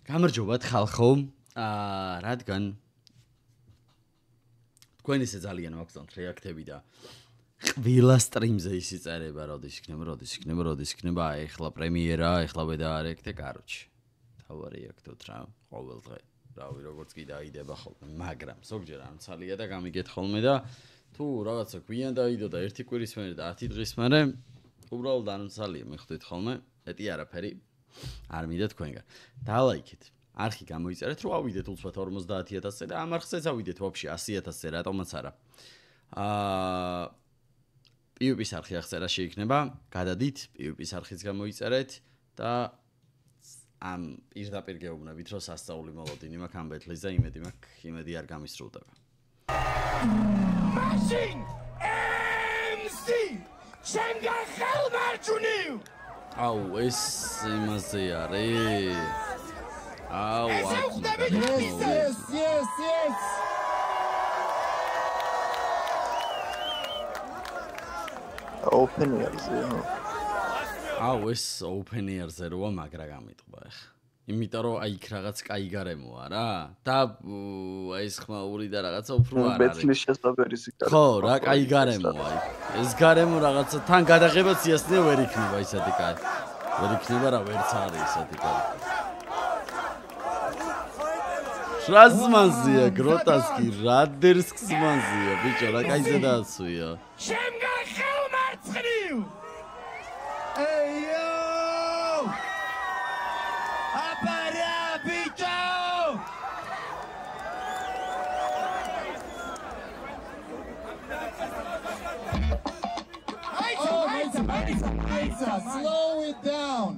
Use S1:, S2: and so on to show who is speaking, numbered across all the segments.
S1: გამარჯობათ ხალხო. რადგან თქვენ ისე ძალიან მოგწონთ რეაქტები და ყველა სტრიმზე ისი წერება, როდის იქნება, ეხლა პრემიერა, ეხლა ვედაარექთე, კაროჩი. თავი რეაქტოთ რა, ყოველ დღე. რავი, როგორც კი დაიდება ხოლმე, მაგრამ ზოგჯერ ამცალია და გამიგეთ ხოლმე და თუ რაღაცა გვიან დაიდო და ერთი კვირის მერე და 10 დღის მერე, უბრალოდ ამცალია მიხვდით ხოლმე, მეტი არაფერი არ მინდა თქვენგან. დალაიქეთ. არხი გამოიწერეთ, რომ ავიდეთ უცბად 50,000-ზე და ამ არხზეც ავიდეთ ვაფშე 100,000-ზე, რატომაც არა. PvP-ს არხი აღწერა შეიქმნება, გადადით, PvP-ს არხიც გამოიწერეთ და ამ პირდაპირ გეუბნებით, რომ სასწაული მოლოდინი მაქვს ამ ბეთლის და იმედი არ გამისრულდება.
S2: Machine MC ჩემგან ხელმარჯვნივ.
S1: აუ, ეს იმაზე არის. Oh,
S2: yes.
S3: Open air-ზე.
S1: ეს open air-ზე როა მაგრა გამიტყვა ახლა. იმიტომ რომ აი იქ რაღაც კაი გარემოა რა. და ეს ხმაური და რაღაცა უფრო არ არის.
S3: ბეთლის შესაბერი სიკარი.
S1: ხო, რა კაი გარემოა აი. ეს გარემო რაღაცა თან გადაღებაც იასნე ვერ იქნება ისეთი კაი. ვერ იქნება რა ვერც არის ისეთი კაი. რა ზმანზია გროტასკი რა დერსკს ზმანზია ბიჭო რა კაიზე დააცვია
S2: ჩემგან ხელმარცხნივ ეიო აპარა ბიჭო აიცა slow it down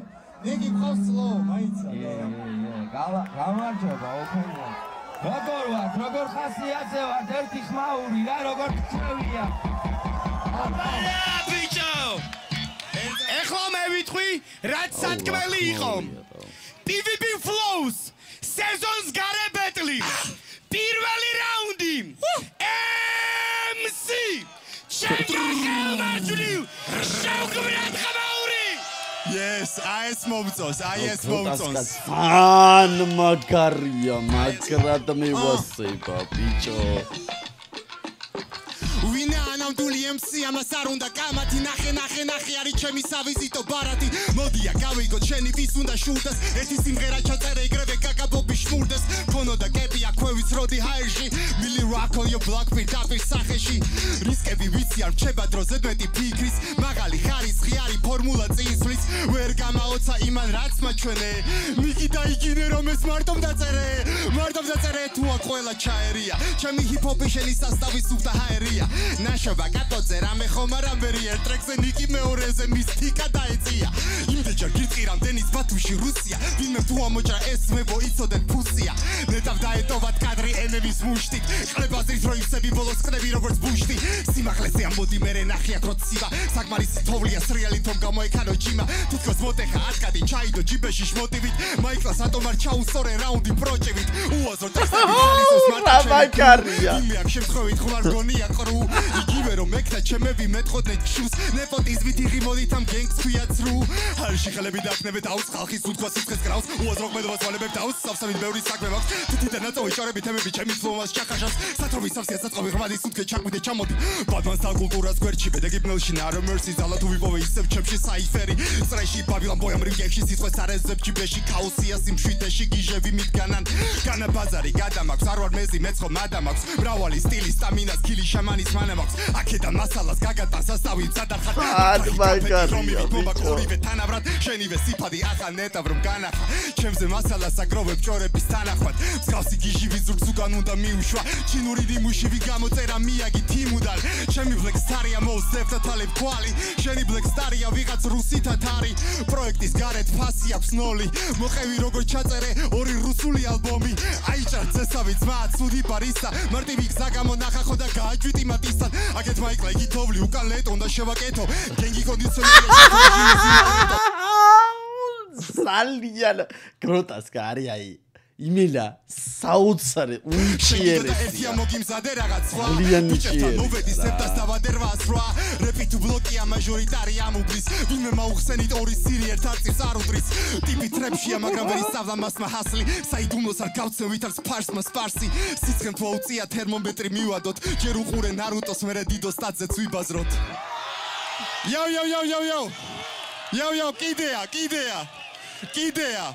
S2: ნიგი ყავს slow აიცა გამარჯობა ოფენია როგორ ვარ როგორ ხასიათზე ვარ ერთი ხმაური რა როგორ წევია აბარა ბიჭო ეხლა მე ვიტყვი რაც სათქმელი იყო PvP flows სეზონს გარე ბეტლი პირველი რაუნდი MC ჩემგან შევქმნათ ხმაური Yes, AS მომწონს.
S1: ან მაგარია, მაგრად მივასება, ბიჭო.
S2: ვინა ანამდვილი MC ამას არ უნდა კამათი ნახე არის ჩემი სავიზიტო ბარათი მოდია გავიგოთ შენი ვის უნდა შურდას ერთი სიმღერა ჩაწერე იგრევე კაკაბობი შმურდეს ქონოდა კეპია ქვევის როდი ჰაერში მილი rock on your block პირდაპირ სახეში რისკები ვიცი არ რჩება დროზე მეტი ფიქრის მაღალი ხარისხი არის ფორმულა წინსვლის ვერ გამაოცა იმან რაც მაჩვენე მიგი დაიგინე რომ ეს მარტომ დაწერე თუ აქ ყველა ჩაერია ჩემი ჰიპ-ჰოპი შენი სასტავი სუფთა ჰაერია ნაშობა კატოძე რამე ხომ არამბერი ერთ ტრეკზე ნიკი მეორეზე მისტიკა დაეწია იმდეჯერ გირწი რამდენის ბათუმში რუსია ვინმე თუ ამოჭრა ესმებო იცოდენ ფუსია ნეტავ დაეტოვათ კადრი ენების მუშტით ყლებაზრის როისები ბოლოს ყდები როგორც ბუშტი სიმაღლეზე ამბოდი მერე ნახია კროცივა საკმარისი თოვლია სრიალი თომ გამოეკანო ჯიმა თვითონ მოტეხა ატკადი ჩაიდო ჯიბეში შმოტივით მაიკლას ატომარ ჩაუსწორე რაუნდი პროჭევით უაზრო ტესტები ხალისოს
S1: მაგარია
S2: იმი აქ შემთხვევით ხმარ გონია ყრუ იგივე რომ ეკთა ჩემები მეტყოდნენ შუს ნეპოტიზმით იღიმოდით ამ გენგს ქვიაც რუ ჰარში ხელები დაკნებეთ აუს ხალხის უთქვა სიცხეს კრავს უაზრო ყმედობას ვალებებ დაუს სამსამით ბევრი საქმე მაქვს თითიდან ნაწოვი ჭორები თემები ჩემი ფლოვას ჩახაშავს სათრობის სავსია საწყობი ღმადის უთქე ჩაკვიდე ჩამოდი ბადმანს და კულტურას გვერდში ბედეგი ბნელში ნარო მერსი ზალა თუ ვიპოვე ისევ ჩემში საიფერი სტრეში ბაბილონ ბოიამ რიგებში სიცხეს არეზებ ჯიბეში ქაოსია სიმშვიდეში გიჟები მიდგანან განა ბაზარი გადამაქვს არ ვარ მეზი მეცხო მადამაქვს მრავალი სტილი სტამინას ქილი შამანის მანამაქვს აქედან მასალას გაგატან სასავი სადარხარ ორივე თანაბრად შენივე სიფადი ახალ ნეტავ რომ განახა ჩემზე მასალას აგროვებ ჭორების თანახმად მსგავსი გიჟი ვიზურგს უგან უნდა მიუშვა ჩინური დიმუში ვი გამოწერა მიაგი თიმუდან ჩემი ბლეკ სტარია მოუსწევ თათალებ კვალი შენი ბლეკ სტარია ვიღაც რუსი თათარი პროექტის გარეთ ფასი აქვს ნოლი მოყევი როგორ ჩაწერე ორი რუსული ალბომი აიჭარ წესავი ძმა ცუდი პარისა მარტივი გზა გამონახა ხო და გააჯვიტი მატისთან აქეთ მაიკლა იგი თოვლი უკან ლეტონ და შევაკეთო გენგი კონდიციონერი
S1: სალიან გროტასკა არის აი იმელა საოცარი უჩიერესი
S2: მოგიმზადე რაღაც სხვა
S1: ლიანი
S2: ბიჭებთან მოვედი სერტას დავადე 8 რეპით ბლოკია მაჟორიტარი ამუბლის ვინმე მაუხსენით ორი სირი ერთ არწივს არ უდრის ტიპი ტრეპშია მაგრამ ვერ ისწავლა მასმა ჰასლი საიდუმლოს არ გავცენ ვითარს ფარსმა სპარსი სიცხემ თუ აუწია თერმომეტრი მივადოთ ჯერ უყურე ნარუტოს მერე დიდო სტატზეც ვიბაზროთ Yo, კიდეა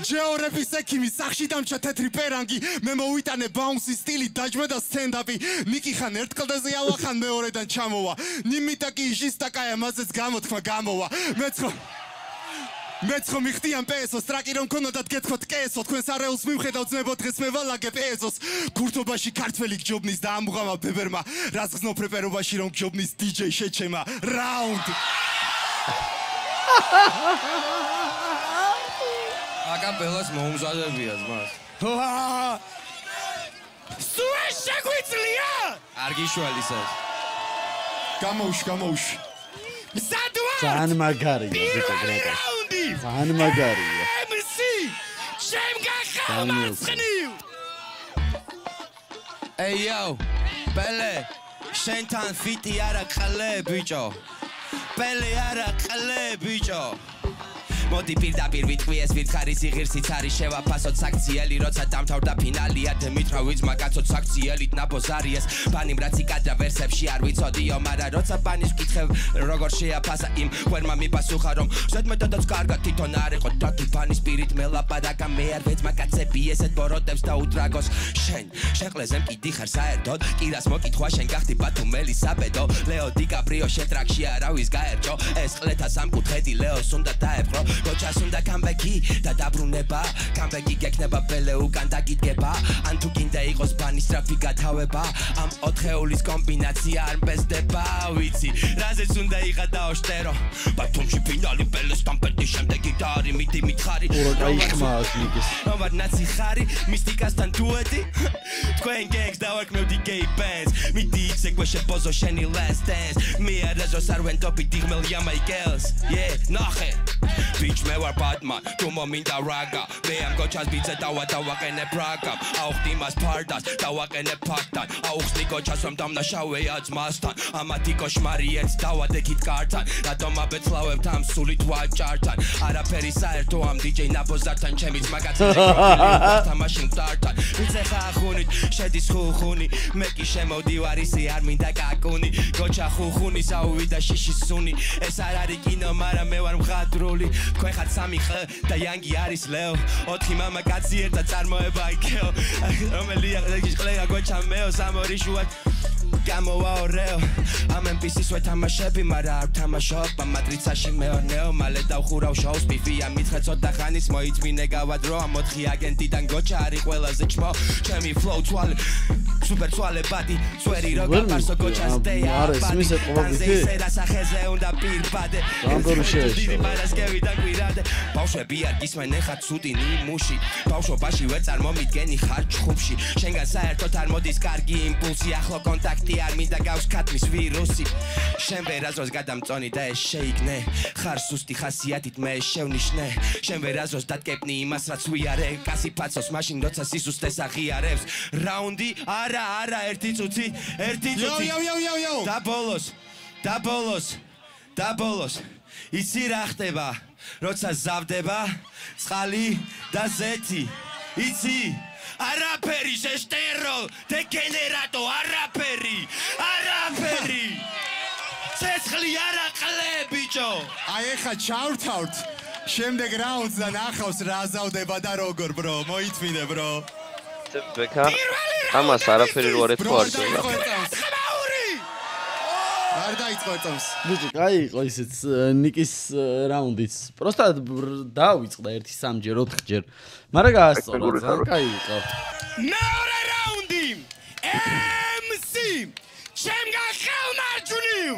S2: ჯეორების ექიმი სახში დამჭა თეთრი პერანგი მე მოვიტანე ბაუნსის სტილი დაჯმე და სტენდაპი ნიკი ხან ერთ კლდეზე ავახან მეორედან ჩამოვა ნიმიტაკი ჟისტაკაია მაზეც გამოთქმა გამოვა მეცხო მიხდიან პესოს ტრაკი რომ ქონოდათ გეთქვათ კესო თქვენს არეულს მივხედავ ძმებო დღეს მე ვალაგებ ეზოს ქურთობაში ქართველი გჯობნის და ამღამა ბებერმა რას გზნობ პრეპერობაში რომ გჯობნის DJ შეჩემა რაუნდ
S4: აკაპელას მოუმზადებია ძმას.
S2: სუე შეგვიძლია?
S4: არ გიშვალისას.
S2: გამოვში. მზადვარ.
S1: ძალიან მაგარია ბიჭო გრეკა. ძალიან მაგარია.
S2: MC შემგახავმარცხნივ.
S4: Ey yo, ბელე, შენთან ფიტი არა ყლე ბიჭო. ბელე არა ყლე ბიჭო. მოდი პირდაპირ ვიტყვი ეს ვითხარი სიღირსიც არის შევაფასოთ საქციელი როცა დამთავრდა ფინალია დემიტრა ვიძმა კაცოთ საქციელით ნაპოზარიეს ბანიმ რაც იკადრა ვერსებში არ ვიცოდიო მაგრამ როცა ბანის ვკითხევ როგორ შეაფასა იმ ხვერმა მიპასუხა რომ ზედმეტადაც კარგად თვითონ არ იყო დაკი ბანის პირით მელაპარაკა მე არ ვეძმა კაცები ესეთ ბოროტებს და უდრაგოს შენ შეყლეზე მკიდი ხარ საერთოდ კირას მოკითხვა შენ გახდი ბათუმელი საბედო ლეო დიკაპრიო შენ ტრაქში არავის გაერჯო ეს ყლეთა სამკუთხედი ლეოს უნდა დაეპყრო გოჩას უნდა კამბექი და დაბრუნება კამბექი გექნება ბელე უკან დაგიდგება ან თუ გინდა იყოს ბანის სტრაფი გათავება ამ ოთხეულის კომბინაცია არ მპესდება ვიცი რაზეც უნდა იყადაო შტერო ბათუმში ფინალი ბელეს სტამპეტი შემდეგი და არის მიდი მითხარი რომ ვარ ნაცი ხარი მისტიკასთან დუეტი თქვენ გენგს დავარქმევდი გეი ბენს მიდი იქ შეგვეშე ბოზო შენი last dance მე არაზოს არ ვენდობი დიღმელია მაიკელს ნახე Bitch მე ვარ ბატმან თუ მომინდა რაგა მე ამ გოჩას ბიძე დავაყენე ბრაგამ აუხდი მას ფარდას დავაყენე ფაქტან აუხსნი გოჩას რომ დამნაშავეა ძმასთან ამათი კოშმარი ერთ დავადექით კართან რატომ აბეცლავებთ ამ სულით ვაჭართან არაფერი საერთო ამ DJ ნაპოზართან ჩემი ძმაკაცი თამაში მტართან ვიცე ხა ხუნით შედის ხუხუნი მე კი შემოდივარ ისე არ მინდა კაკუნი გოჩა ხუხუნი საუვიდა შიში სუნი ეს არ არის კინო მაგრამ მე ვარ მხატვრული თქვენ ხართ სამი ხ და იანგი არის ლეო 4 მამაკაცი ერთად წარმოება იქეო რომელია ყლეა გოჩა მეო სამორი შუად გამოვაო რეო ამ MPC-ს ვეთამაშები მაგრამ არ ვთამაშობ ამ მატრიცაში მეორნეო მალე დავხურავ შოუს პიფია მითხრა ცოტა ხანის მოიწმინე გავადრო ამ 4 აგენტიდან გოჩა არის ყველაზე ჩმო ჩემი flow თვალე სუპერ თვალე ბადი სვერი როგორ პარსო გოჩას დეა
S1: არა ისმის ეთყობობითი
S2: სახეზე უნდა პირბადე
S1: რამდენი შეეშო
S2: მარასკევი და კვირადე ბავშვები არ გისმენ ეხა ცუდი ნიმუში ბავშვობაში ვერ წარმომიდგენი ხარ ჩხუბში შენგან საერთოდ არ მოდის კარგი იმპულსი ახლო კონტაქტი არ მინდა გავს ქათმის ვირუსი შენ ვერაზროს გადამწონი და ეს შეიგნე ხარ სუსტი ხასიათით მე შევნიშნე შენ ვერაზროს დატკეპნი იმას რაც ვიარე კასი ფაცოს მაშინ როცა სისუსტეს აღიარებს რაუნდი არა ერთი წუთი და ბოლოს იცი რა ხდება როცა ზავდება წყალი და ზეთი იცი არაფერი შეშტერო დეგენერატო არაფერი ცეცხლი არა ყლე ბიჭო აი ეხა ჩავთავთ შემდეგ რაუნდს და ნახავს რა ზავდება და როგორ bro მოითმინე bro
S3: ბეკა ამას არაფერი რო არ ეთქვა არ
S2: არ დაიწყო წამს
S1: ბიჭო კაი იყო ისეც ნიკის რაუნდიც პროსტა დავიწყდა 1-3-ჯერ 4-ჯერ მაგრამ გაასწორა ძალიან კაი იყო
S2: მეორე რაუნდი MC შემგახავმარჯვნივ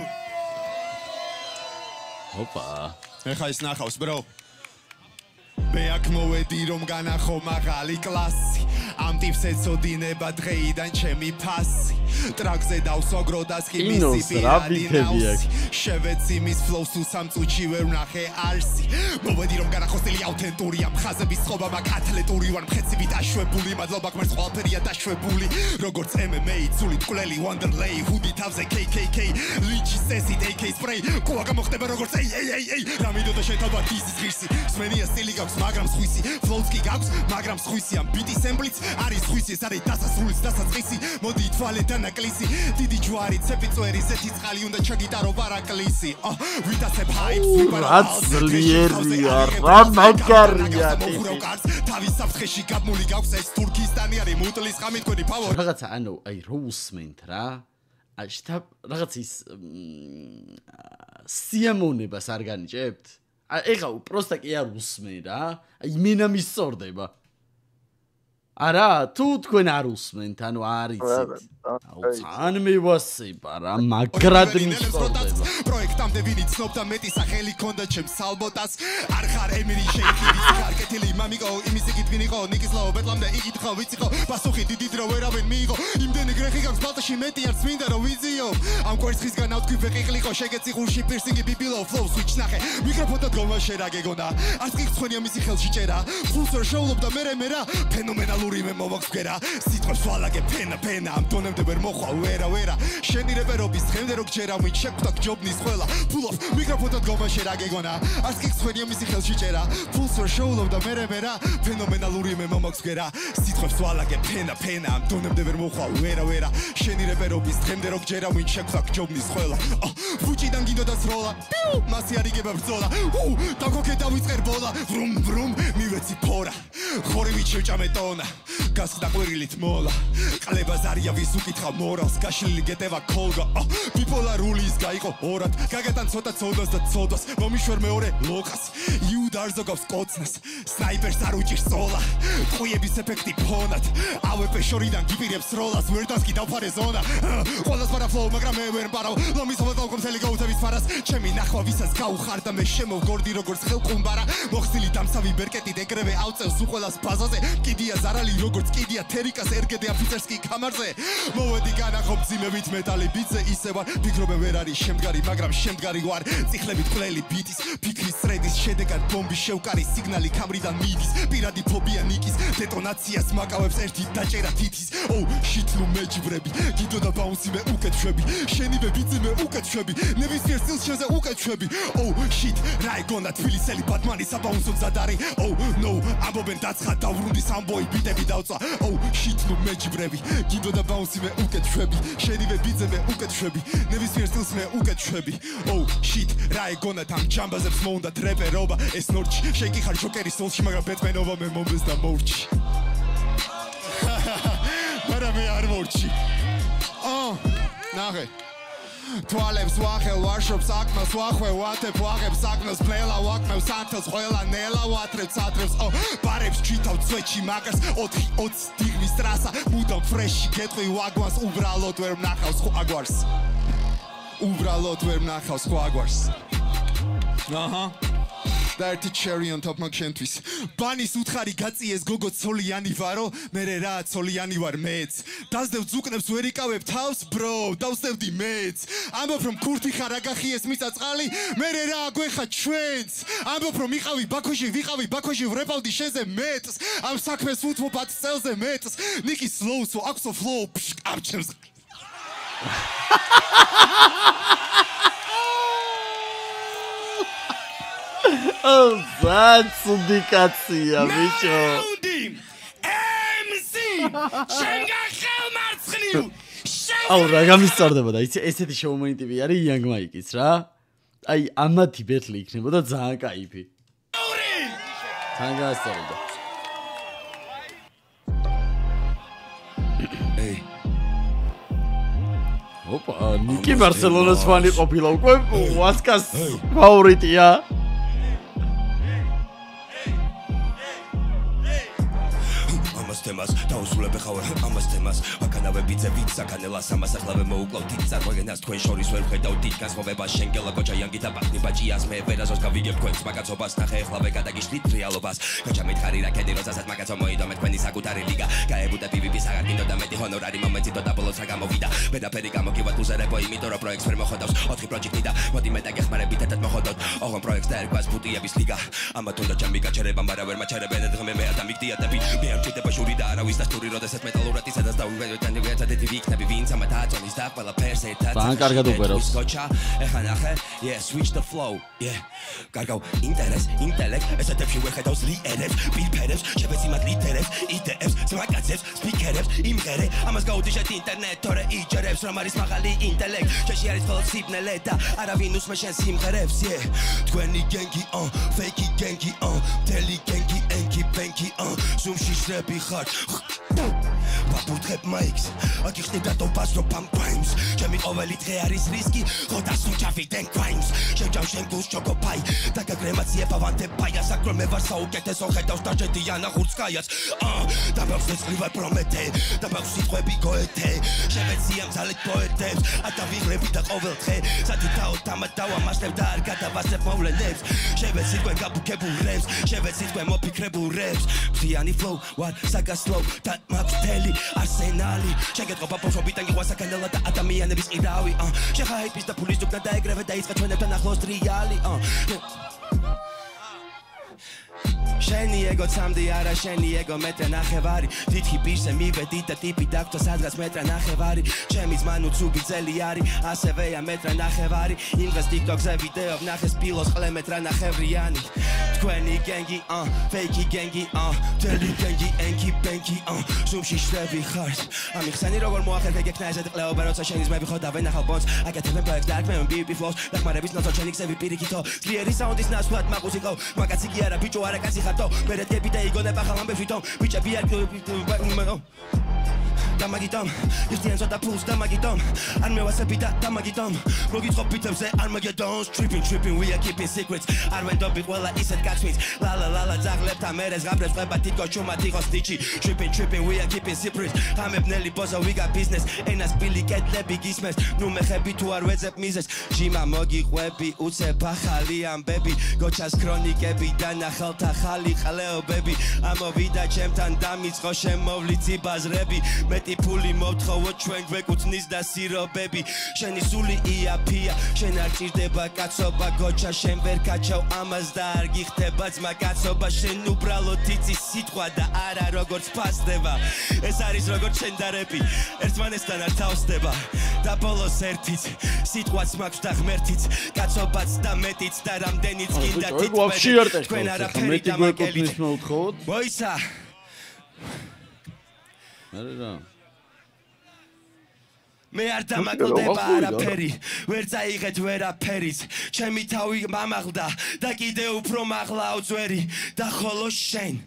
S1: ოპა
S2: ეხა ის ნახავს bro მე აქ მოვედი რომ განახო მაღალი კლასი ამ ტიპს ეცოდინება დღეიდან ჩემი ფასი ტრაქზე დავსოგრო და სკიმისი პირადინაუსი შევეცი მის ფლოუს თუ სამ წუთში ვერ ვნახე არსი მოვედი რომ განახო სტილი აუთენტურია მხაზების წყობა მაგ ათლეტური ვარ მხეცივით აშვებული მადლობა გმერს ყველაფერია დაშვებული როგორც MMA ცული ტყლელი Wonderlay ჰუდი თავზე KKK ლინჩის წესით AK spray ყოა გამოხდება როგორც ei რა მინდოდა შეთავა დიზის ღირსი სმენია სტილი გაქვს მაგრამ სხვისი ფლოუს კი გაქვს მაგრამ სხვისი ამ ბიტის სემპლიც არის სხვისი ეს არის დასასრულის დასაწყისი მოდი თვალეთ და ნაკლისი დიდი ჯვარი ცეპი წვერი ზეთი წყალი უნდა ჩაგიტარო ვარაკლისი ვითაცებ ჰაიპს
S1: ვიბარა რა მაგარია
S2: თავის საფრთხეში გაბმული გაქვს ეს თურქისტანი არის მუტლის ხამი თქვენი ფავორი
S1: რაღაცა ანუ აი როუსმენთ რა აშთა რაღაც ის სიამონებას არ განიჭებთ ეხა უბრალოდ კი არ უსმენ რა აი მენა მისწორდება არა თუ თქვენ არ უსმენთ ანუ არ იცით თან მივასება რა მაგრად მისწორდება
S2: პროექტამდე ვინი ცნობდა მეტი სახელი ქონდა ჩემს ალბოტას არ ხარ ემირი შეიქი ხარ კეთილი მამიკო იმის იგი თქვენიყო ნიკისლაო ბეტლამდე იგითხო ვიციხო პასუხი დიდი დრო ვერავენ მიიღო იმდენი გრეხი გაქვს ბალტაში მეტი არც მინდა რომ ვიზიო ამ კვერცხისგან ავთქვი ვეყიყლიყო შეგეცი ღურში პირსინგი ბიბილო ფლოუ სვიჩ ნახე მიკროფონთან გომა შერა გეგონა არც კი ხსხვენია მისი ხელში ჭერა ფულს ვერ შოულობდა მე რა ფენომენალური მე მოვაგსგერა სიტყვებს ვალაგე ფენა ამ დონემდე ვერ მოხვა ვერა შენი რეპერობის დღემდე რო გჯერა ვინ შეკვდა ჯობნის ყველა ფულოს მიკროფონთან გომა შერა გეგონა არც კი ხსხვენია მისი ხელში ჭერა ფულს ვერ შოულობდა მე რა ფენომენალური მე მოვაგსგერა სიტყვებს ვალაგე ფენა ამ დონემდე ვერ მოხვა ვერა შენი რეპერობის დღემდე რო გჯერა ვინ შეკვდა ჯობნის ყველა ფუჭიდან გინდოდა სროლა მასი არ იგება ბრძოლა დაგოქე დავიწყერ ბოლა ვრუმ მივეცი ფორა ხორივი შევჭამე ტონა გასდა ყვირილით მოლა ყლებას არია ვის უკითხა მორალს გაშლილი გეტევა კოლგა ბიპოლარულის გაიყო ორად გაგატან ცოტა ცოდოს და ცოდოს მომიშვერ მეორე ლოყას იუდარზო გავს კოცნას სნაიპერს არ უჭირს ზოლა ყუიების ეფექტი ფონად ავეპე შორიდან გიპირებს როლას ვერ დასკი დავფარე ზონა ყველას პარა ფლოუ მაგრამ მე ვერ პარავ ლომის ოდალკომ თელი გაუთების ფარას ჩემი ნახვა ვისაც გაუხარ და მე შემოვგორდი როგორც ხელყუმბარა მოხსილი დამსავი ბერკეტი დეკრევე ავწევს უყველას ბაზაზე კიდია ზარალი როგორც კიდია თერიკას ერგედე აფიცერს კი კამარზე მოვედი განახო მძიმებით მეტალი ბიტზე ისე ვარ ფიქრობენ ვერ არის შემდგარი მაგრამ შემდგარი ვარ წიხლებით ყლელი ბიტის ფიქრის წრედის შედეგად ბომბის შევკარი სიგნალი კამრიდან მიდის პირადი ფობია ნიკის დეტონაციას მაკავებს ერთი დაჭერა თითის შიტ ნუ მეჯბრები გიდოდა ბაუნსი მე უკეთ შვები შენივე ბიტზე მე უკეთ შვები ნებისმიერ სტილს შენზე უკეთ შვები შიტ რა ეგონა თბილისელი ბატმანი საბაუნსო მზადარი ნო ამბობენ დაცხა დავრუნდის ამბოი ბიტები დავწვა შიტ ნუ მეჯბრები გიდოდა ბაუნსი მე უკეთ შვები შენივე ბიტზე მე უკეთ შვები ნებისმიერ სტილს მე უკეთ შვები შიტ რა ეგონა ამ ჯამბაზებს მოუნდა დრეპერობა ეს ნორჩი შეიკი ხარ ჯოკერის სოლში მაგრამ ბეტმენობა მე მომბეს და მორჩი მაგრამ მე არ მორჩი ნახე თვალებს ვახელ ვარშობს აკმას ვახვე ვათებ ვაღებს აკნოს ბლელა ვაკმევს ანთელს ყველა ნელა ვათრებს ათრებს ბარებს ჩითავ წვეჩი მაგას 4-20 დიღმის ტრასა მუდამ ფრეში გეტყვი ვაგვანს უბრალოდ ვერ მნახავს ხო აგვარს Dirty cherry on top მაგ-შენთვის ბანის უთხარი გაწიეს გოგო ცოლიანი ვარო მერე რა ცოლიანი ვარ მეც დაძდევ ძუკნებს ვერ იკავებ თავს bro დავსდევდი მეც ამბობ რომ ქურთი ხარ აგახიეს მიწაწყალი მერე რა აგვეხა ჩვენც ამბობ რომ ვიყავი ბაქოში ვრეპავდი შენზე მეტს ამ საქმეს უთმობ 10 წელზე მეტს ნიკი სლოუსო აქვსო ფლოუ არჩევს
S1: that's indikация, bicho.
S2: MC! შენგა ხელმარცხნივ!
S1: რა გამისწორდება და იცი ესეთი შოუმენიტივი არის Young Mike-ის რა. აი ამათი ბეთლი იქნებოდა ძალიან кайფი. ძალიან გასწორდა. ოპა, ნიკი ბარსელონას ფანი ყოფილა უკვე ვასკას ფავორიტია.
S4: ამას თემას დაუსრულებ ხავ ამას თემას აქანავე ბიძე ვიც საქანელა სამას ახლავე მოუკლავ თით წარმოდგენას თქვენ შორის ვერ ხედავ თითქოს ხოვებას შენგელა კოჭა იანგი და ბახნი ბაჭიას მე ვერაზოს გავიგებ თქვენს მაგაცობას ნახე ახლავე გადაგიშლით რეალობას კოჭა მითხარი რა კედი როდესაც მაგაცო მოიდო მე თქვენი საკუთარი ლიგა გაებუდა PVP-ს აღარ გინდო და მეტი ჰონორარი მომეციდო და ბოლოს რა გამოვიდა ვედაფერი გამოგივათ უზერებო იმიტომ რომ პროექტს ვერ მოხდავს 4 პროექტი და მოდი მე დაგეხმარებით ერთად მოხდოთ ოღონ პროექტს და ერკვას ფუტიების ლიგა ამათ უნდა ჯამი გაჩერება მაგრამ ვერ მაჩერებენ დღე მე და მიგდიადები მე არ ჭირდება შური და არავის დასტური როდესაც მეტალურად ისედაც დაუვედან ერთადერთი ვიქნები ვინც ამათ აწონის და ყველა ფერს ერთად
S1: ბან კარგად უყურებს
S4: კოჭა ეხა ნახე yeah switch the flow yeah კარგავ ინტერეს ინტელექტ ესეთებში ვერ ხედავს ლიერებს ბიფერებს შევეციმათ ლიდერებს იდეებს ზმაკაცებს სპიკერებს იმღერე ამას გაუდიშეთ ინტერნეტ თორე იჯერებს რომ არის მაღალი ინტელექტ შეში არის ხოლმე სიბნელე და არავინ უსმენს შენ სიმღერებს yeah თქვენი გენგი fake გენგი teli gengi enki benki zoomში შრები ხარ ვაპურთხებ მაიქს აქ ხდება ტოპას რო პამპაიმს ჩემი ყოველი დღე არის რისკი ხო დასუჩავიდან crimes შეჯავ შენ გულს ჩოკოპაი და გაგრემაციებ ავანტე პაიას აქ რომ მე ვარ საუკეთესო ხედავს დაჯედიან აღურცკაიას და ბავშვს წლივარ პრომეთე და ბავშვს სიტყვები გოეთე შევეცია მძალეთ პოეტებს ადავიღრები და ყოველ დღე საათი თაოთ დავამაშლებ და არ გადავასებ მოვლენებს შევეცი თქვენ გაბუქებულ რემს შევეცი თქვენ მოფიქრებულ რემს ფრიანი flow ვარ საგასლოw და მაქვს თელი არსენალი შეგეთყობა ბავშვობიდან გიყვარს საქანელა და ადამიანების ყირავი შეხა ჰაიპის და ფულის დუქნა დაეგრევე დაიწყე ჩვენებთან ახლოს ტრიალი შენი ეგო ცამდი არა შენი ეგო მეტრე ნახევარი თითქი პირზე მივედი და ტიპი დაგწვა სადღაც მეტრე ნახევარი ჩემი ზმანუ ცუდი ძელი არის ასევეა მეტრე ნახევარი იმ დღეს TikTok-ზე ვიდეო ვნახეს პილოს ყლე მეტრე ნახევრიანი თქვენი გენგი fake გენგი teli გენგი enki benki zoomში შრები ხარ ამიხსენი როგორ მოახერხე გეკნა ესეთ ყლეობა როცა შენი ზმები ხო დავენახავ ბონს აკეთებენ პროექტს და არქმევენ BB flows დახმარების ნაცო ჩემი ქსები პირიქითო ძლიერი საუნდის ნაცვლად მაყუს იყო მაგაცი კი არა ბიჭო არა კაცი ხარ მერეთები და იგონება ხალ ამბებს ვითომ ბიჭები არ დამაგიტომ იხდიან ზოთა ფულს დამაგიტომ არ მევასები და დამაგიტომ მოგიწყობ ბიტებზე Armageddon's tripping we are keeping secrets არ ვენდობი ყველა ისეთ კაცმის ლალა ძაღლებთან მერეს ღაბრებს ყება თითქოს ჩუმად იყოს ნიჩი tripping we are keeping secrets ამებნელი ბოზო we got business ენას ბილი კედლები გისმეს ნუ მეხები თუ არ ვეძებ მიზეს ჯიმა მოგიყვები უცებ ახალი ამბები გოჩას ქრონიკები და ნახალთა ხალი ყლეობები ამოვიდა ჩემთან დამიწყო შემოვლიცი ბაზრები მეტი ფული მოვთხოვო ჩვენ გვეკუთნის და სირობები შენი სული იაფია შენ არ ჭირდება კაცობა გოჩა შენ ვერ კაჩავ ამას და არ გიხდება ძმა კაცობა შენ უბრალოდ იცი სიტყვა და არა როგორც ფასდება ეს არის როგორც შენდარები ერთმანესთან არ თავსდება და ბოლოს ერთიც სიტყვაც მაქვს და ღმერთიც კაცობაც და მეტიც და რამდენიც გინდა თითქმეტ თქვენ არაფერი დამაგელით მოიცა
S1: არა
S4: მე არ დამაკლდება არაფერი ვერ წაიღეთ ვერაფერიც ჩემი თავი მამაღლდა და კიდე უფრო მაღლაო ძვერი და ხოლო შენ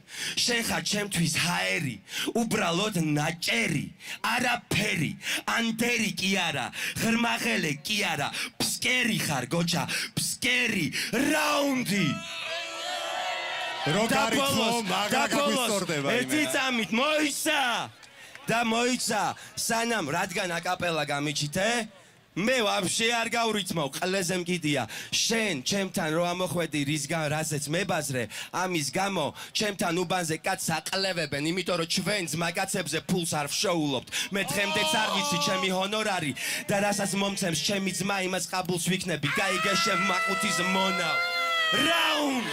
S4: ხარ ჩემთვის ჰაერი უბრალოდ ნაჭერი არაფერი ანდერი კი არა ღრმაღელე კი არა ფსკერი ხარ გოჩა ფსკერი რაუნდი
S2: როგარი ფლო მაგა გაგვისწორდება
S4: ერთი წამით მოიცა და მოიცა სანამ რადგან აკაპელა გამიჩითე მე ვაფშე არ გავრიცმავ ყლეზე მკიდია შენ ჩემთან რო ამოხვედი რისგან რაზეც მებაზრე ამის გამო ჩემთან უბანზე კაცს აყლევებენ იმიტომ რომ ჩვენ ძმაკაცებზე ფულს არ ვშოულობთ მე დღემდეც არ ვიცი ჩემი ჰონორარი და რასაც მომცემს ჩემი ძმა იმას ყაბულს ვიქნები გაიგეშევ მაყუთის მონავ Round!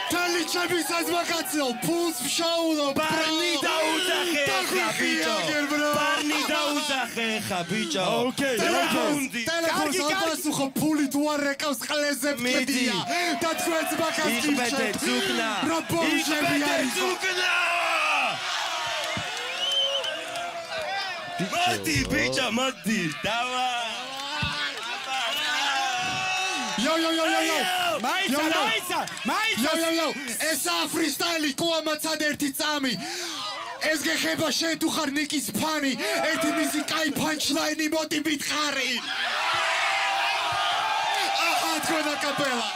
S2: Tali ჩემი საზმაკაცო, ფულს ვშაულო,
S4: ბარნი დაუძახე ხა ბიჭო. ბარნი დაუძახე ხა ბიჭო.
S2: ოკეი, ტელეფონს აპასუხო, ფული თუ არ ეკავს ყლეზე მედია. და თქვენ ზმაკაც
S4: იხბეთე ზუკნა.
S2: რა ბოლშები არის
S4: ზუკნა. მოდი ბიჭო, მოდი. დავა.
S2: Yo! ესა ფრისტაილი კუამაცად ერთი წამი. ეს გეხება შენ თუ ხარ ნიკის ფანი, ერთი მისი კაი პანჩლაინი მოდი მითხარი. აჰა თქვენ აკაპელა.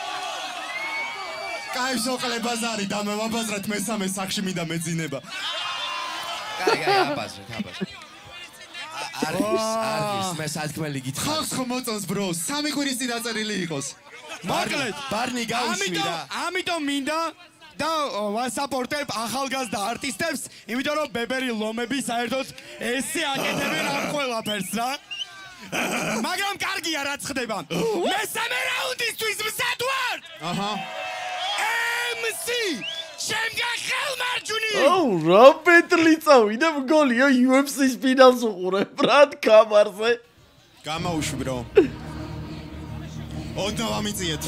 S2: კაი სოყლე ბაზარი და მე ვაბაზრეთ მესამე სახში მინდა მეძინება.
S4: კაი, აბაზრეთ. არის, მე სათქმელი გითხრა.
S2: ხალხს ხომ მოწონს bro, 3 კვირის წინ დაწერილი იყოს.
S4: მოკლედ, ბარნი გაუშვი რა.
S5: ამიტომ მინდა და ვასაპორტებ ახალგაზრდა არტისტებს, იმიტომ რომ ბებერი ლომები საერთოდ ესე აკეთებენ ამ ყველაფერს რა. მაგრამ კარგია რაც ხდება. მესამე რაუნდისთვის მზად ვარ.
S2: აჰა.
S5: MC ჩემგან ხელმარჯვნი.
S1: რა პეტლი წავიდა მგონია UFC-ს ფინალს უყურებ ბრატ კამარზე.
S2: გამაუშვი bro. ოდნავ ამიწიეთ.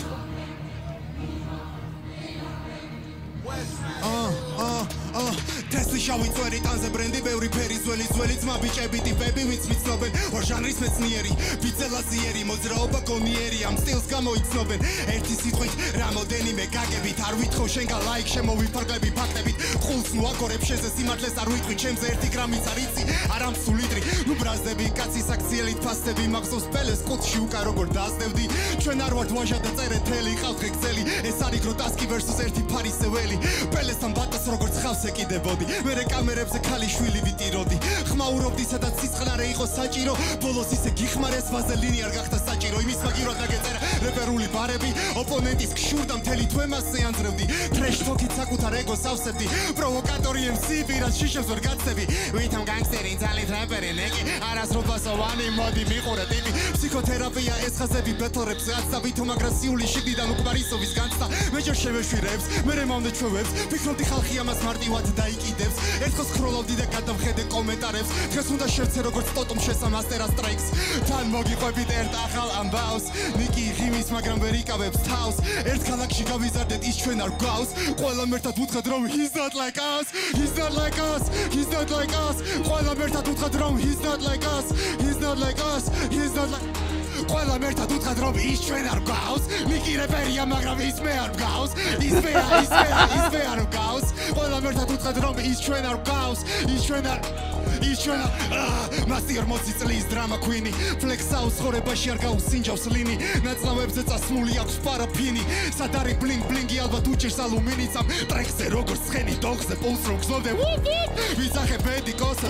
S2: Tesla შავი წვერი ტანზე ბრენდი ბევრი ფერი ძველი ძმა ბიჭები ტიპები ვინც მიცნობენ ორ ჟანრის მეცნიერი ბიძელაზიერი მოძრაობა გონიერი ამ სტილს გამოიცნობენ ერთი სიტყვით რამოდენიმე გაგებით არ ვითხოვ შენგან ლაიქ შემოვიფარგლები ფაქტებით ყულს ნუ აკორებ შეზე სიმართლეს არ ვიტყვი ჩემზე 1 გრამიც არ იცი არ ამ სულიდრი ნუ ბრაზდები კაცის აქციელით ფასტები მახსოვს პელეს კუთხში უკან როგორ დაასდევდი ჩვენ არ ვართ ვაჟა და წერეთ თელი ყავთ გეგზელი ეს არის გროტასკი versus ერთი ფარისეველი პელესთან ბატას როგორც ხავს ეკიდებოდი მერე კამერებზე ქალიშვილი ვიტიროდი ხმაურობდი სადაც სიწყნარე იყო საჭირო ბოლოს ისე გიხმარეს ვაზელინი არ გახდა საჭირო იმის მაგივრად დაგეწერა რეპერული ბარები ოპონენტის ქშურდა მთელი თვემასზე ანძრევდი ტრეშ თოკით საკუთარ ეგოს ავსებდი პროვოკატორი MC პირას შიშებს ვერ გაცდები ვითომ განგსტერი ძალით рэპერი ნეკი არასრობასოვანი მოდი მიყურე ტიპი ფსიქოთერაპია ეს ხაზები ბეთლრებს გაცდა ვითომ აგრესიული შიგნიდან უკმარისობის განცდა მე ჯერ შევეშვირებს მერე მომდე ჩვევებს ფიქრობდი ხალხი ამას მარტივად დაიკიდებს ერთხელ სკროლავდი და გადავხედე კომენტარებს დღეს უნდა შევცე როგორც ტოტომ შესამასტერა სტრაიქს თან მოგიყვებით ერთ ახალ ამბავს ნიკი ღიმის მაგრამ ვერ იკავებს თავს ერთ ქალაქში გავიზარდეთ ის ჩვენ არ გვავს ყველამ ერთად ვუთხეთ რომ he's not like us he's not like us he's not like us ყველამ ერთად ვუთხეთ რომ he's not like us he's not like us he's not like ყველამ ერთად ვუთხეთ რომ ის ჩვენ არ გვავს ნიკი რეპერია მაგრამ ის მე არ გვავს ის მე არ გვავს ყველამ ერთად ვუთხეთ რომ ის ჩვენ არ გვავს ის ჩვენ არ მასტერ 40 წლის დრამა კვინი ფლექსაუს ხორებაში არ გაუსინჯავს ლინი ნაწლავებზე წასმული აქვს პარაფინი სად არის ბლინგ ბლინგი ალბათ უჭირს ალუმინიც ამ ტრეკზე როგორც ცხენი დოხზე პულს რო გზნოდე ვიზახე ბედი კოსა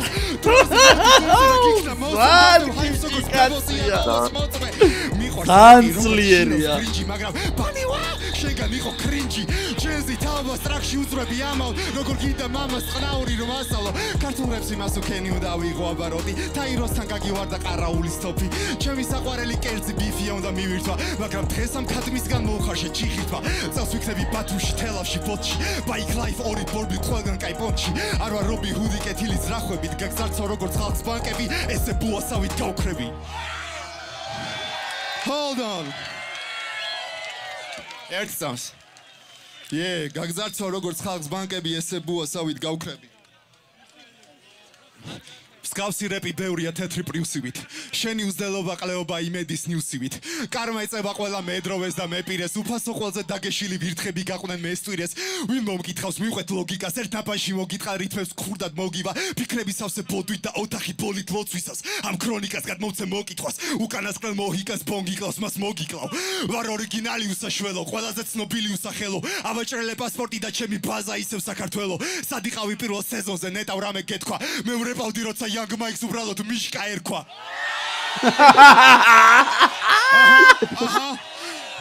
S1: განძლიერია
S2: მაგრამ პანივა შეგან იყო კრინჯი ჯეზი თავა სტრაქში უძრები ამალ როგორ გიდა მამას ყნაური რომ ასალო ქართულებს იმას უკენი უნდა ვიღო აბაროდი თაიროსთან გაგივარდა ყარაულის თოფი ჩემი საყვარელი კერძი ბიფია უნდა მივირთვა მაგრამ დღეს ამ ქადმისგან მოუხარშე ჩიხირთვა წელს ვიქნები ბათუმში თელავში ბოთში ბაიკ ლაიფ ორი ბორბი ყველგან კაი პონჩი არ ვარ რობი ჰუდი კეთილის რახვებით გაგზარცო როგორც ხალხს ბანკები ესე ბუასავით გავქრები Hold on. ერთსავს. გაგზარცო როგორც ხალხს ბანკები ესე ბუასავით გავქრები. მსგავსი რეპი ბევრია თეთრი პრიუსივით. შენი უზდელობა ყლეობა იმედის ნიუსივით. კარმა ეწება ყველა მედროვეს და მეპირეს. უფასო ყველაზე დაგეშილი ვირთხები გაყვნენ მესტვირეს. ვინ მომკითხავს მივყვეთ ლოგიკას. ერთ ნაბაში მოგიტყარ რითმებს ქურდად მოგივა. ფიქრები სავსე ბოდვით და ოთახი ბოლით ლოცვისას. ამ ქრონიკას გადმოვცე მოკითხვას. უკანასკნელ მოჰიკას ბონგიკლავს მას მოგიკლავ. ვარ ორიგინალი უსაშველო. ყველაზე ცნობილი უსახელო. ავაჭრელე პასპორტი და ჩემი ბაზა ისევ საქართველო. სად იყავი პირველ სეზონზე ნეტავ რამე გეთქვა. მე ვრეპავდი როცა Young Mike's უბრალოდ მიშკა ერქვა.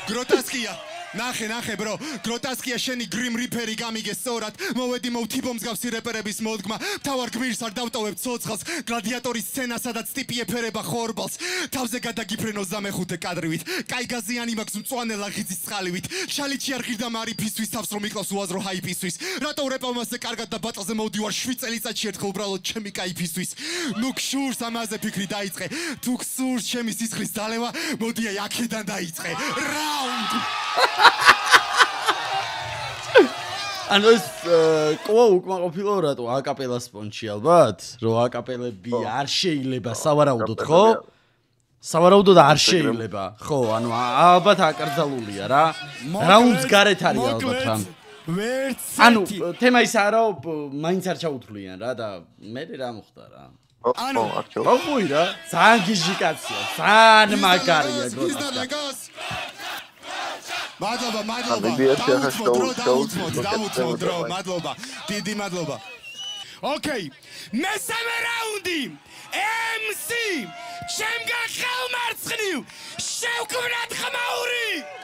S2: გროტასკია. ნახე bro, გროტასკია შენი გრიმ რიფერი გამიგე სწორად. მოვედი მოვთიბო მსგავსი რეპერების მოდგმა. თავარ გმირს არ დავტოვებ ცოცხალს. გლადიატორის სცენა სადაც ტიპი ეფერება ხორბალს. თავზე გადაგიფრენ 25 კადრივით. კაი გაზიანი მაქვს მწვანე ლაღიძის წყალივით. შალიჩი არ ღირდა მარიფისთვის თავს რომ იკლავს უაზრო ჰაიპისთვის. რატო რეპავ მასზე კარგად და ბატალზე მოვდივარ 7 წელიწადში ერთხელ უბრალოდ ჩემი кайფისთვის. ნუ გშურს ამაზე ფიქრი დაიწყე. თუ გსურს ჩემი სისხლის დალევა, მოდი აი აქედან დაიწყე. რაუნდ
S1: ანუ ეს ყვა უკმაყოფილო რატო აკაპელას პონჩი ალბათ რომ აკაპელები არ შეიძლება სავარაუდოდ ხო? სავარაუდოდ არ შეიძლება ხო ანუ ალბათ აკრძალულია რა რაუნდს გარეთ არის ალბათ რა ანუ თემა ისაა რომ მაინც არ ჩაუთვლიან რა და მე რა მოხდა რა ანუ მოხუი რა ძალიან გიჟიკაცია ძალიან მაგარია გროტასკი
S2: მადლობა მადლობა დიდი მადლობა
S5: ოკეი. მესამე რაუნდი. MC ჩემგან ხელმარცხნივ შევქმნათ ხმაური.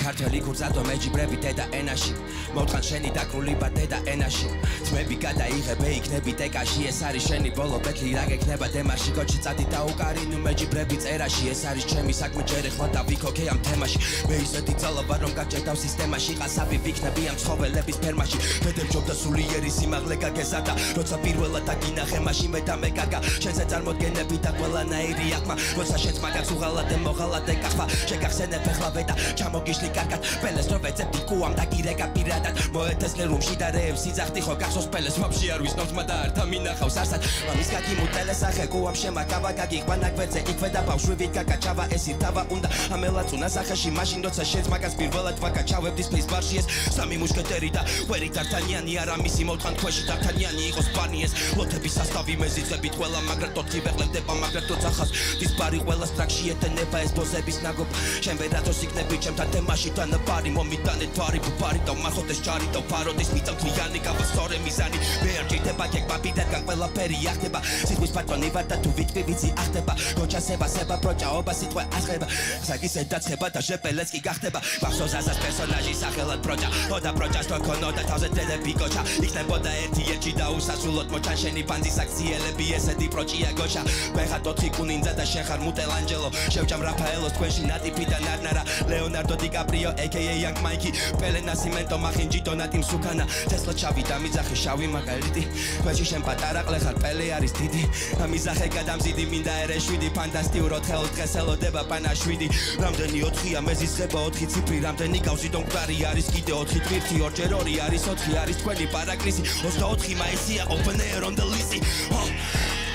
S4: ქართველი ქურცადო მეჯიბრები დედა ენაში მოთხან შენი დაკრულიბა დედა ენაში ძმები გადაიღებე იქნები ტეკაში ეს არის შენი ბოლო ბეთლი რა გექნება დემარში გოჩი წადი დაუკარი ნუ მეჯიბრები წერაში ეს არის ჩემი საქმე ჯერ ეხლა დავიქოქე ამ თემაში მე ისეთი ძალობა რომ გაჭერდავ სისტემაში ყასაბი ვიქნები ამ ცხოველების ფერმაში მედერჯობდა სულიერი სიმაღლე გაგეზარდა როცა პირველად დაგინახე მაშინ მე დამეკარგა შენზე წარმოდგენები და ყველანაირი აკმა როცა შენს მაგაც უღალატე მოღალატე კახვა შეგახსენებ ეხლა ვედა ჩამოგიშლი კარგად პელეს რო ვეძებდი კუამ დაგირეკა პირადად მოეთესლე რუმში და რეებს სიძახდი ხო გახსოვს პელეს ვაფშე არ ვისნობს და ართა მინახავს არსად მამის გაგიმუტელე სახე კუამ შემაკავა გაგიყვა ნაგვერზე იქვე და ბავშვივით გაგაჩავა ეს ირთავა უნდა ამელაწუნა სახეში მაშინ როცა შენს მაგას პირველად ვაკაჩავებდი სპეის ბარში ეს სამი მუშკეტერი და ვერი დარტანიანი არა მისი მოთხან ქვეში დარტანიანი იყოს პანი ეს ლოთების სასტავი მეზიძებით ყველა მაგრად თოთი ვეღლებდება მაგრად თოცა ხას დის ბარი ყველა სტრაქში ეთენება ეს ბოზების ნაგობ შენ ვერათოს იქნები ჩემთან თემაში დანაბარი მომიტანე თვარი ბუბარი და მარხოდეს ჯარი და ფაროდის მიწამთლიანი გავასწორე მიზანი მე არ ჭირდება გეკბაბი და ყველაფერი ახდება სიტყვის პატრონი ვარ და თუ ვიტყვი ვიცი ახდება გოჩასება პროჭაობა სიტყვა აღება საკისე დაცხება და ჟეპელეც კი გახდება მახსოვს ასას პერსონაჟი სახელად პროჭა ხოდა პროჭას თუ ქონოდა თავზე დედები გოჩა იქნებოდა ერთი და უსასრულოდ მოჩან შენი პანძის აქციელები ესეთი პროჭია გოჩა მე ხარ 4 კუნინძა და შენ ხარ მუტელანჯელო შევჭამ რაფაელოს თქვენში ნატიფი და ნარნარა ლეონარდო დიკაპრიო AKA Young Mikey პელე ნასიმენტო მახინჯი დონატი მსუქანა თესლა ჩავი და მიძახი შავი მაგალითი თქვენში შენ პატარა ყლე ხარ პელე არის დიდი ამიზახე გადამზიდი მინდა ერეშვიდი ფანტასტიურად ხელ დღეს ელოდება პანაშვიდი რამდენი 4-ია მეზისება 4 ციფრი რამდენი გავზიდო მკვდარი არის კიდე 4 თვირთი ორჯერ 2 არის 4 არის თქვენი პარაკლისი 24 მაისია open air on the list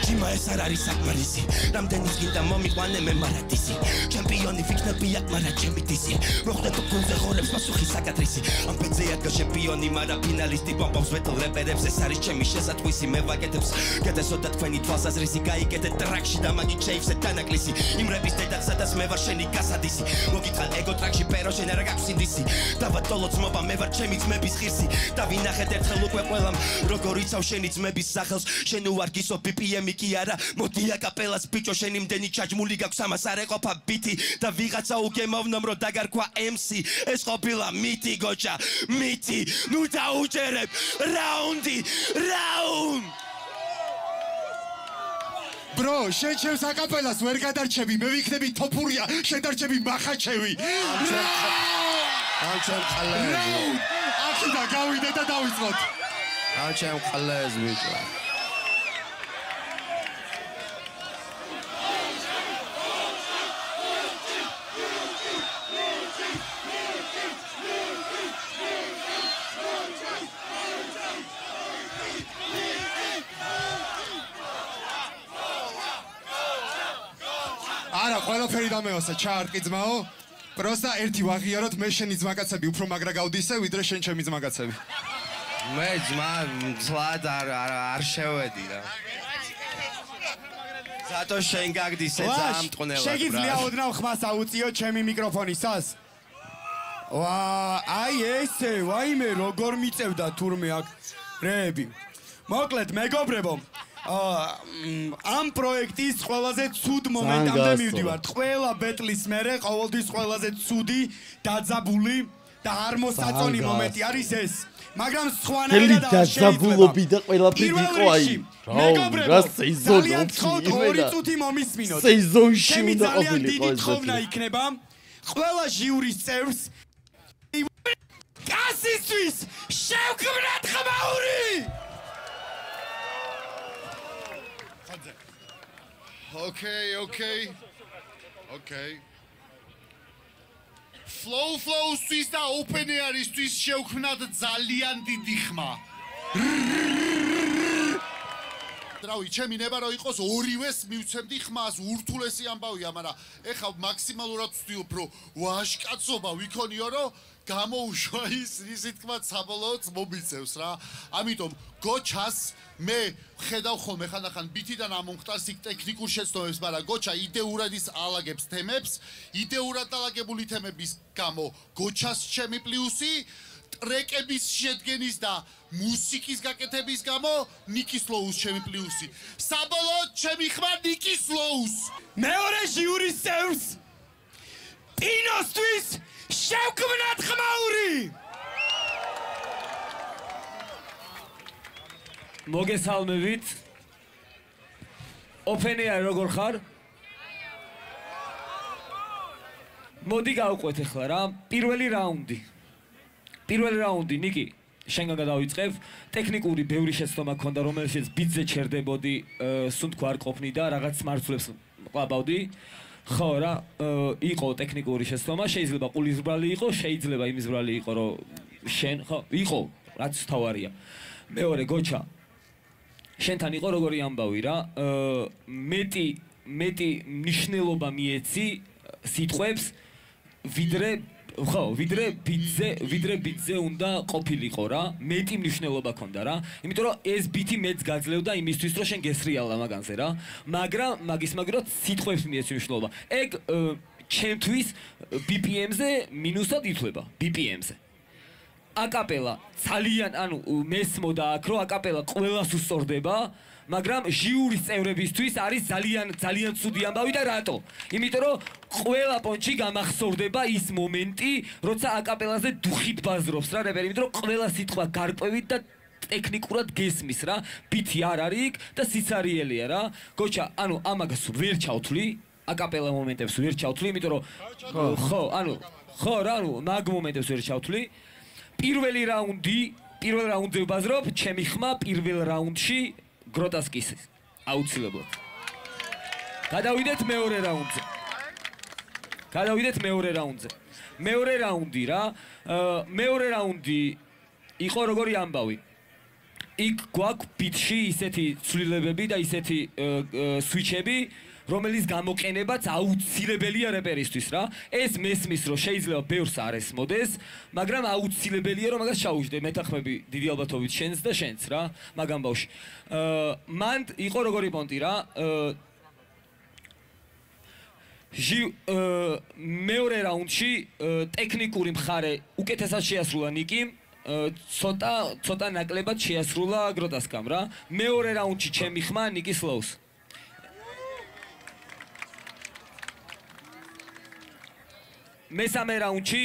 S4: ჯიმა ეს არ არის საკმარისი რამდენის გინდა მომიყვანე მე მარადისი ჩემპიონი ვიქნები აქ მარა ჩემი დისი მოხდება გუნზე ხორებს პასუხი საკატრისი ამ ბეძე ადგა ჩემპიონი მარა ფინალისტი ბომბობს ვეთლ რეპერებს ეს არის ჩემი შესატყვისი მე ვაკეთებს გადასოდა თქვენი თვალსაზრისი გაიგეთეთ ტრაქში და მაგით შეივსეთ დანაკლისი იმ რების დედაც სადაც მე ვარ შენი გასადისი მოგიტყან ეგო ტრაქში პერო შენ არა გაქვს ინდისი დავატოლო ძმობა მე ვარ ჩემი ძმების ღირსი და ვინახეთ ერთხელ უკვე ყველამ როგორ იცავ შენი ძმების სახელს შენ უარგისო BPM კი არა მოდი აკაპელას ბიჭო შენი მდენი ჩაჯმული გაქვს ამას არ ეყოფა ბიტი და ვიღაცა უგემოვნომ რომ დაგარქვა MC ეს ყოფილა მითი გოჩა მითი ნუ დაუჯერებ რაუნდი
S2: ბრო შენ ჩემს აკაპელას ვერ გადარჩები მე ვიქნები თოფურია შენ დარჩები მახაჩევი
S4: ამ ჩემ ყალეს
S2: აქედან გავიდე და დავიწყოთ
S4: ამ ჩემ ყალეს ბიჭო
S2: არა ყველაფერი დამეოსა ჩაარტყი ძმაო პროსტა ერთი ვაღიაროთ მე შენი ძმაკაცები უფრო მაგრა გავდისე ვიდრე შენ ჩემი ძმაკაცები
S4: მე ძმა მძლად არ შევედი რა ზატო შენ გაგდისე ძამტყნელად
S5: შეგიძლია ოდნავ ხმას აუწიო ჩემი მიკროფონისას ვა აი ესე ვაიმე როგორ მიწევდა თურმე აქ რეები მოკლედ მეგობრებო ამ პროექტის ყველაზე ცუდ მომენტამდე მივდივართ. ყველა ბეტლის მერე ყოველთვის ყველაზე ცუდი, დაძაბული და არ მოსაწონი მომენტი არის ეს. მაგრამ სხვანაირად არ შეიძლება.
S1: დაძაბულობი და ყველაფერი იყო აი.
S5: მეგობრებო, ძალიან გთხოვთ 2 წუთი მომისმინოთ.
S1: სეზონში უნდა
S5: ძალიან
S1: ყოფილიყო
S5: დიდი
S1: ეს.
S5: თხოვნა იქნება ყველა ჟიურის წევრს კასისთვის შევქმნათ ხმაური!
S2: Okay. Flow-თვის და open-air-ისთვის შევქმნათ ძალიან დიდი ხმა. რავი, ჩემი ნება რომ იყოს ორივეს მივცემდი ხმას, ურთულესი ამბავია, მაგრამ ეხლა მაქსიმალურად ვცდილობ, რომ ვაშკაცობა ვიქონიო, რომ გამოუშვა ისი თქვა საბოლოოდ მომიწევს რა. ამიტომ გოჩას მე ხედავ ხოლმე ხანდახან ბითიდან ამომხტარს იქ ტექნიკურ შეცდომებს, მაგრამ გოჩა იდეურად ის ალაგებს თემებს, იდეურად ალაგებული თემების გამო გოჩას ჩემი პლუსი, ტრეკების შედგენის და მუსიკის გაკეთების გამო ნიკის ლოუს ჩემი პლუსი. საბოლოოდ ჩემი ხმა ნიკის ლოუს.
S5: მეორე ჟიურის წევრს ტინოსთვის შევქმნათ ხმაური. მოგესალმებით. ოფენია როგორ ხარ? მოდი გავყვეთ ახლა რა, პირველი რაუნდი. პირველი რაუნდი, ნიკი, შენგან გადავიწყებ. ტექნიკური ბევრი შეცდომა ქონდა, რომელშიც ბიტზე ჩერდებოდი, სუნთქვა არ ყოფნი და რაღაც მარცვლებს ყავდი. ხო რა, იყო ტექნიკური შეცდომა, შეიძლება ყულის ბრალი იყო, შეიძლება იმის ბრალი იყო, რომ შენ, ხო, იყო, რაც თავარია. მეორე გოჩა. შენთან იყო როგორი ამბავი რა, მეტი მნიშვნელობა მიეცი სიტყვებს, ვიდრე ბიტზე უნდა ყოფილიყო რა, მეტი მნიშვნელობა ქონდა რა. იმიტომ რომ ეს ბიტი მეც გაძლევდა იმისთვის, რომ შენ გესრიალა მაგანზე რა. მაგრამ მაგისმაგრად სიტყვებს მიეცი მნიშვნელობა. ეგ ჩემთვის BPM-ზე მინუსად ითვლება, BPM-ზე. აკაპელა ძალიან, ანუ მესმოდა აქ, რომ აკაპელა ყველას უსწორდება, მაგრამ ჟიურის წევრებისთვის არის ძალიან ცუდი ამბავი და რატო? იმიტომ რომ ყველა პონჩი გამახსოვდება ის მომენტი, როცა აკაპელაზე დუხით ბაზრობს რა რეპერი, იმიტომ რომ ყველა სიტყვა გარკვევით და ტექნიკურად გესმის რა, ბითი არ არის იქ და სიცარიელია რა. გოჩა, ანუ ამაგას ვერ ჩავთვლი, აკაპელა მომენტებს ვერ ჩავთვლი, იმიტომ რომ ხო რა, ანუ მაგ მომენტებს ვერ ჩავთვლი. პირველ რაუნდზე ვბაზრობ, ჩემი ხმა პირველ რაუნდში გროტასკის აუცილებლად. გადავიდეთ მეორე რაუნდზე. მეორე რაუნდი რა, მეორე რაუნდი იყო როგორი ამბავი. იქ გვაქვს ბიტში ისეთი ცვლილებები და ისეთი სვიჩები, რომელიც გამოყენებაც აუცილებელია რეპერისთვის რა. ეს მესმის რომ შეიძლება ბევრს არ ესმოდეს, მაგრამ აუცილებელია რომ მაგას ჩაუჯდე. მეთანხმები დიდი ალბათობით შენს და შენც რა, მაგ ამბავში. მან იყო როგორი პონტი რა, მეორე რაუნდში ტექნიკური მხარე უკეთესად შეასრულა ნიკიმ, ცოტა ნაკლებად შეასრულა გროტასკამ რა. მეორე რაუნდში ჩემი ხმა ნიკის ლოუს. მესამე რაუნდში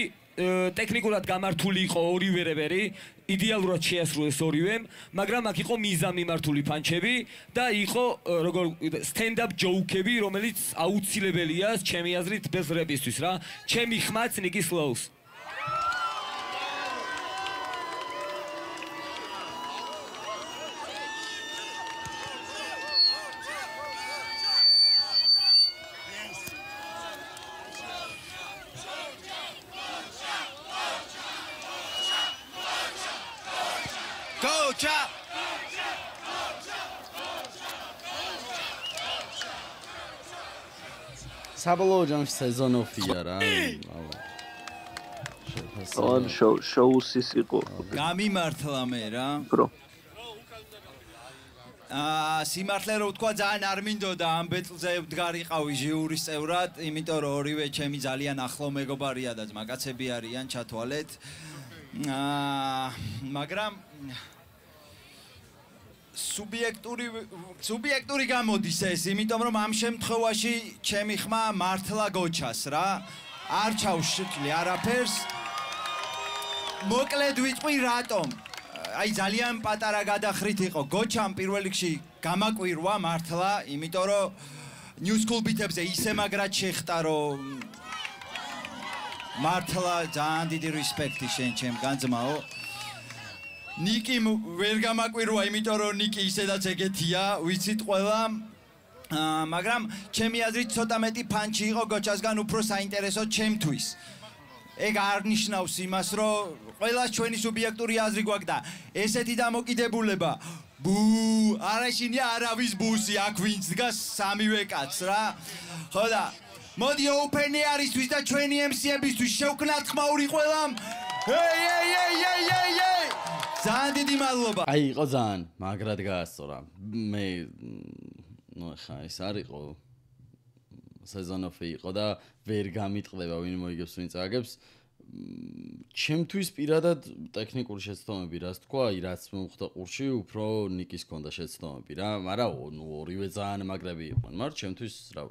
S5: ტექნიკურად გამართული იყო ორივე რეპერი, იდეალურად შეასრულეს ორივემ, მაგრამ აქ იყო მიზამიმართული პანჩები და იყო როგორ stand-up joke-ები, რომელიც აუცილებელია ჩემი აზრით ბეს რეპისთვის რა. ჩემი ხმაც ნიკის ლოუს.
S1: საბოლოო ჯამში სეზონოფია რა.
S3: ან შოუსის იყო.
S6: გამიმართლა მე რა.
S3: პრო.
S6: სიმართლე რო ვთქვა ძალიან არ მინდოდა ამ ბეტლზე ვდგარიყავი ჟიურის წევრად, იმიტომ რომ ორივე ჩემი ძალიან ახლო მეგობარია და ძმაკაცები არიან, ჩათვალეთ. მაგრამ სუბიექტური გამოდის ეს, იმიტომ რომ ამ შემთხვევაში ჩემი ხმა მართლა გოჩას რა. არ ჩავშიტლი არაფერს. მოკლედ ვიტყვი რატომ. აი ძალიან პატარა გადახრით იყო. გოჩამ პირველ რიგში გამაკვირვა მართლა, იმიტომ რომ New School Beat-ებზე ისე მაგრად შეხტა, რომ მართლა ძალიან დიდი რესპექტი შენ ჩემგან ძმაო. ნიკი ვერ გამაკვირვა, იმიტომ რომ ნიკი ისედაც ეგეთია, ვიცით ყველა. მაგრამ ჩემი აზრით ცოტა მეტი პანჩი იყო გოჩასგან უფრო საინტერესო ჩემთვის. ეგ არ ნიშნავს იმას, რომ ყველას ჩვენი სუბიექტური აზრი გვაქვს და ესეთი დამოკიდებულება ბუ, არაშინია არავის ბუსი, აქ ვინც დგას სამივე კაცს რა. ხო და მოდი ოპენი არისთვის და ჩვენი MC-ებისთვის შევქნათ ხმაური ყველამ. ეი! ძალიან დიდი მადლობა.
S1: აი, იყო ძალიან მაგრად გაასწორა. მე ხა ეს არ იყო სეზონოფი იყო და ვერ გამიტყდება ვინ მოიგებს ვინ წააგებს. ჩემთვის პირადად ტექნიკური შეცდომები რას თქვა, რაც მომხდა ყურში, უფრო ნიკის ქონდა შეცდომები რა, მაგრამ ორივე ძალიან მაგრები იყვნენ, მაგრამ ჩემთვის რა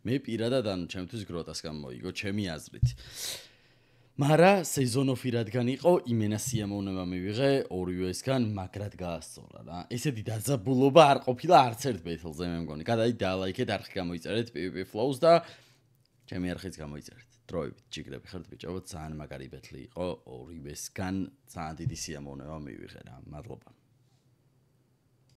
S1: მე პირადად ან ჩემთვის გროტას გამოიგო ჩემი აზრით. მაგრამ სეზონოფი რადგან იყო, იმენა სიამოვნება მივიღე ორივესგან მაგრად გაასწორა რა. ესეთი დაძაბულობა არ ყოფილა არც ერთ ბეთლზე მე მგონი. გადაიდ დალაიქეთ არხი გამოიწერეთ PvP Flows და ჩემი არხიც გამოიწერეთ. დროებით ჯიგრები ხართ ბიჭო, ძალიან მაგარი ბეთლი იყო ორივესგან ძალიან დიდი სიამოვნება მივიღე რა. მადლობა.